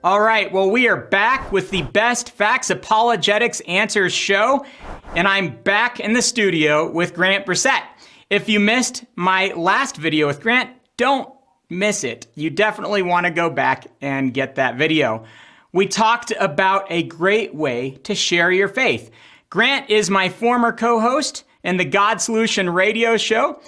All right, well, we are back with the Best Facts Apologetics Answers show, and I'm back in the studio with Grant Bresett. If you missed my last video with Grant, don't miss it. You definitely want to go back and get that video. We talked about a great way to share your faith. Grant is my former co-host in the God Solution radio show.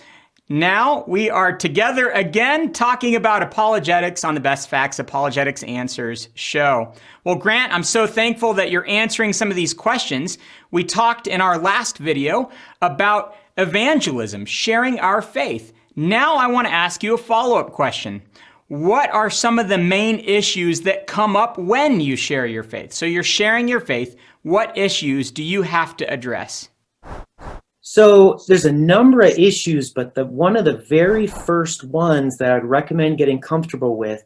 Now we are together again talking about apologetics on the Best Facts Apologetics Answers show. Well, Grant, I'm so thankful that you're answering some of these questions. We talked in our last video about evangelism, sharing our faith. Now I want to ask you a follow-up question. What are some of the main issues that come up when you share your faith? So you're sharing your faith. What issues do you have to address? So there's a number of issues, but one of the very first ones that I'd recommend getting comfortable with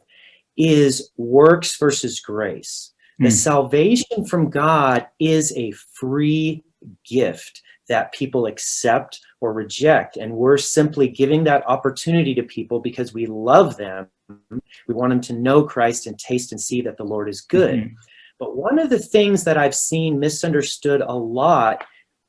is works versus grace. The salvation from God is a free gift that people accept or reject, and we're simply giving that opportunity to people because we love them. We want them to know Christ and taste and see that the Lord is good. But one of the things that I've seen misunderstood a lot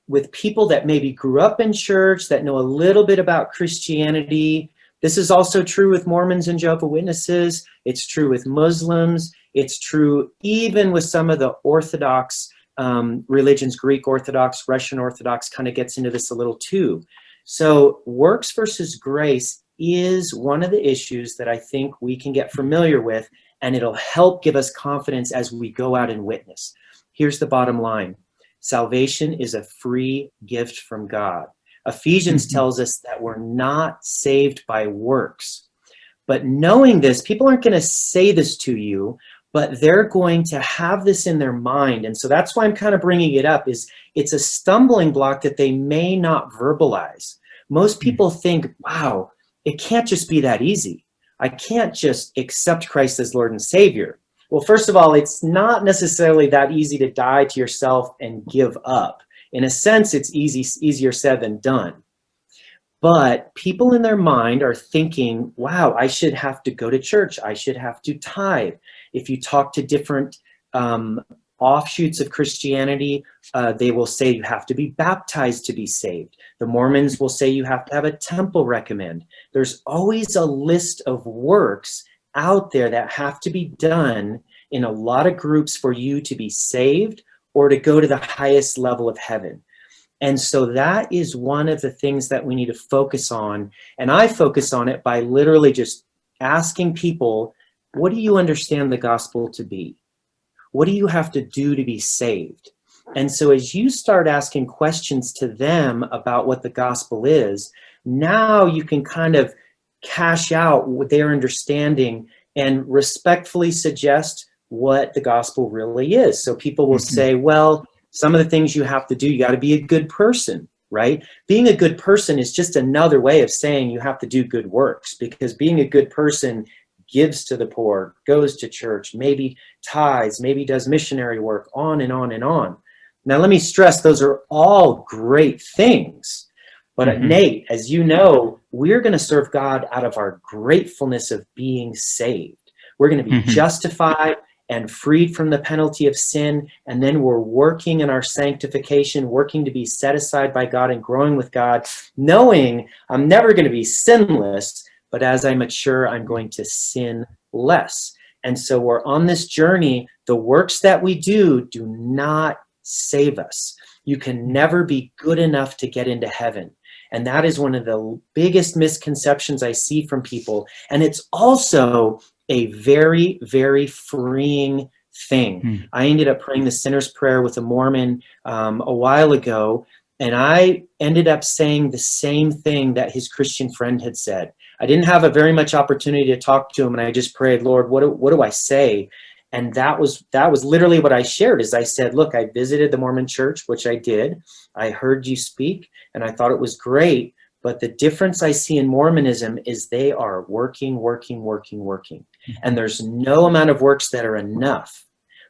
with people that maybe grew up in church, that know a little bit about Christianity. This is also true with Mormons and Jehovah's Witnesses. It's true with Muslims. It's true even with some of the Orthodox religions, Greek Orthodox, Russian Orthodox kind of gets into this a little too. So works versus grace is one of the issues that I think we can get familiar with, and it'll help give us confidence as we go out and witness. Here's the bottom line. Salvation is a free gift from God. Ephesians tells us that we're not saved by works. But knowing this, people aren't going to say this to you, but they're going to have this in their mind. And so that's why I'm kind of bringing it up, is it's a stumbling block that they may not verbalize. Most people think, wow, it can't just be that easy. I can't just accept Christ as Lord and Savior. Well, first of all, it's not necessarily that easy to die to yourself and give up. In a sense, it's easier said than done. But people in their mind are thinking, wow, I should have to go to church. I should have to tithe. If you talk to different offshoots of Christianity, they will say you have to be baptized to be saved. The Mormons will say you have to have a temple recommend. There's always a list of works out there that have to be done in a lot of groups for you to be saved or to go to the highest level of heaven. And so that is one of the things that we need to focus on. And I focus on it by literally just asking people, what do you understand the gospel to be? What do you have to do to be saved? And so as you start asking questions to them about what the gospel is, now you can kind of cash out their understanding and respectfully suggest what the gospel really is. So people will say, well, some of the things you have to do, you got to be a good person, right? Being a good person is just another way of saying you have to do good works, because being a good person gives to the poor, goes to church, maybe tithes, maybe does missionary work, on and on and on. Now, let me stress, those are all great things. But Nate, as you know, we're going to serve God out of our gratefulness of being saved. We're going to be justified and freed from the penalty of sin. And then we're working in our sanctification, working to be set aside by God and growing with God, knowing I'm never going to be sinless, but as I mature, I'm going to sin less. And so we're on this journey. The works that we do not save us. You can never be good enough to get into heaven. And that is one of the biggest misconceptions I see from people. And it's also a very, very freeing thing. I ended up praying the sinner's prayer with a Mormon a while ago, and I ended up saying the same thing that his Christian friend had said. I didn't have a very much opportunity to talk to him, and I just prayed, Lord, what do I say? And that was literally what I shared. Is I said, look, I visited the Mormon church, which I did. I heard you speak, and I thought it was great. But the difference I see in Mormonism is they are working. And there's no amount of works that are enough.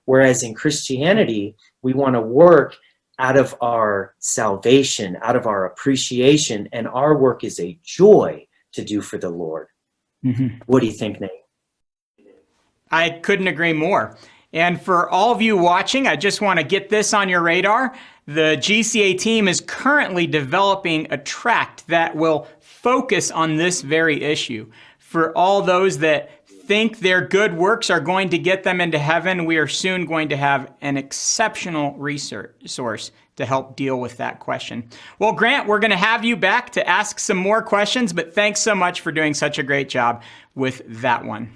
Whereas in Christianity, we want to work out of our salvation, out of our appreciation, and our work is a joy to do for the Lord. What do you think, Nate? I couldn't agree more. And for all of you watching, I just want to get this on your radar. The GCA team is currently developing a tract that will focus on this very issue. For all those that think their good works are going to get them into heaven, we are soon going to have an exceptional resource to help deal with that question. Well, Grant, we're going to have you back to ask some more questions, but thanks so much for doing such a great job with that one.